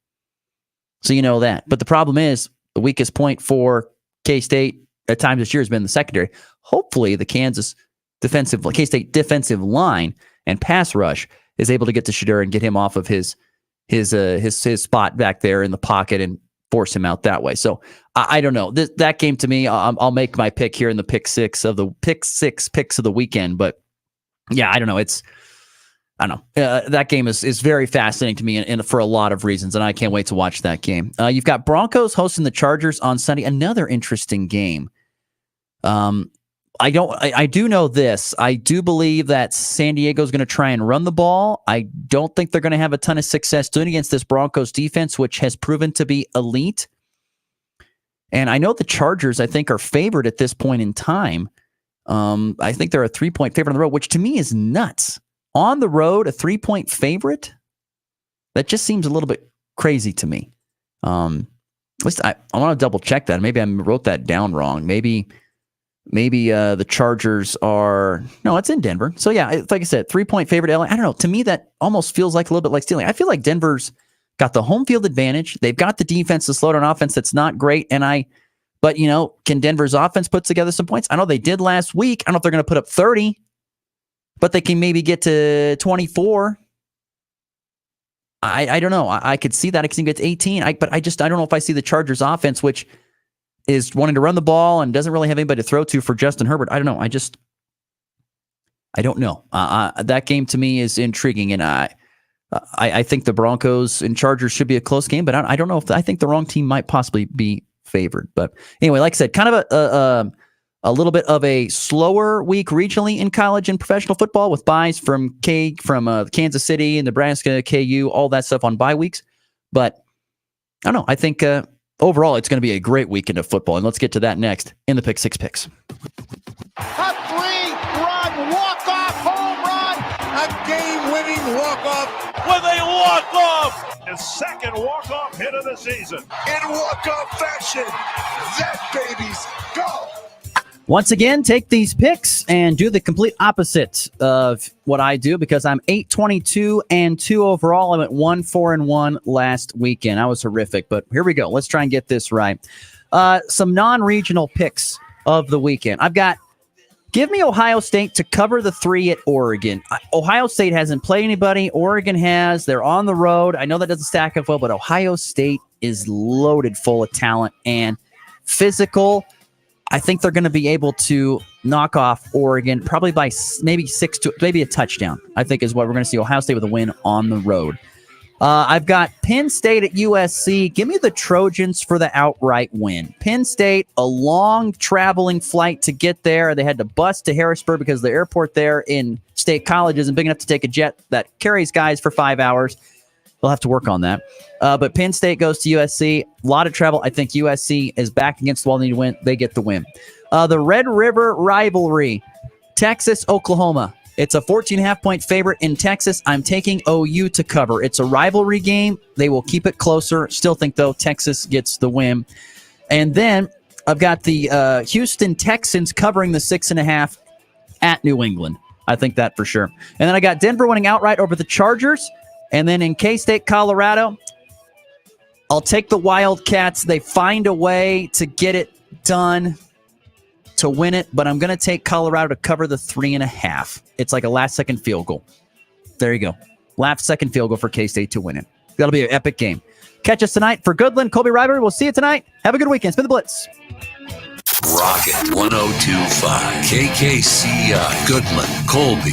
A: So you know that. But the problem is the weakest point for K-State at times this year has been the secondary. Hopefully the K-State defensive line and pass rush is able to get to Shedeur and get him off of his spot back there in the pocket and force him out that way. So I don't know. That game to me, I'll make my pick here in the pick six picks of the weekend. But yeah, I don't know. I don't know. That game is very fascinating to me and for a lot of reasons, and I can't wait to watch that game. You've got Broncos hosting the Chargers on Sunday. Another interesting game. I do know this. I do believe that San Diego is going to try and run the ball. I don't think they're going to have a ton of success doing against this Broncos defense, which has proven to be elite. And I know the Chargers, I think, are favored at this point in time. I think they're a 3-point favorite on the road, which to me is nuts. On the road, a 3-point favorite? That just seems a little bit crazy to me. At least I want to double check that. Maybe I wrote that down wrong. Maybe the Chargers are... No, it's in Denver. So yeah, like I said, 3-point favorite. LA. I don't know. To me, that almost feels like a little bit like stealing. I feel like Denver's got the home field advantage. They've got the defense to slow down offense that's not great. But can Denver's offense put together some points? I know they did last week. I don't know if they're going to put up 30, but they can maybe get to 24. I don't know. I could see that. I can get to 18. But I don't know if I see the Chargers offense, which is wanting to run the ball and doesn't really have anybody to throw to for Justin Herbert. I don't know. I don't know. That game to me is intriguing, and I think the Broncos and Chargers should be a close game, but I don't know if I think the wrong team might possibly be favored. But anyway, like I said, kind of a little bit of a slower week regionally in college and professional football with buys from Kansas City, Nebraska, KU, all that stuff on bye weeks. But I don't know. I think overall it's going to be a great weekend of football, and let's get to that next in the Pick Six Picks.
F: A 3-run walk-off home run, a game-winning walk-off with a walk-off. His second walk-off hit of the season. In walk-off fashion, that baby's gone.
A: Once again, take these picks and do the complete opposite of what I do because I'm 8-22-2 overall. I went 1-4-1 last weekend. I was horrific, but here we go. Let's try and get this right. Some non-regional picks of the weekend. I've got give me Ohio State to cover the 3 at Oregon. Ohio State hasn't played anybody. Oregon has. They're on the road. I know that doesn't stack up well, but Ohio State is loaded full of talent and physical. I think they're going to be able to knock off Oregon probably by maybe a touchdown, I think is what we're going to see. Ohio State with a win on the road. I've got Penn State at USC. Give me the Trojans for the outright win. Penn State, a long traveling flight to get there. They had to bus to Harrisburg because the airport there in State College isn't big enough to take a jet that carries guys for 5 hours. They'll have to work on that. But Penn State goes to USC. A lot of travel. I think USC is back against the wall. They need to win. They get the win. The Red River rivalry. Texas, Oklahoma. It's a 14.5-point favorite in Texas. I'm taking OU to cover. It's a rivalry game. They will keep it closer. Still think, though, Texas gets the win. And then I've got the Houston Texans covering the 6.5 at New England. I think that for sure. And then I got Denver winning outright over the Chargers. And then in K-State, Colorado, I'll take the Wildcats. They find a way to get it done to win it, but I'm going to take Colorado to cover the 3.5. It's like a last-second field goal. There you go. Last-second field goal for K-State to win it. That'll be an epic game. Catch us tonight for Goodland, Colby Rivalry. We'll see you tonight. Have a good weekend. Spin the Blitz.
D: Rocket 102.5 KKCI, Goodland, Colby.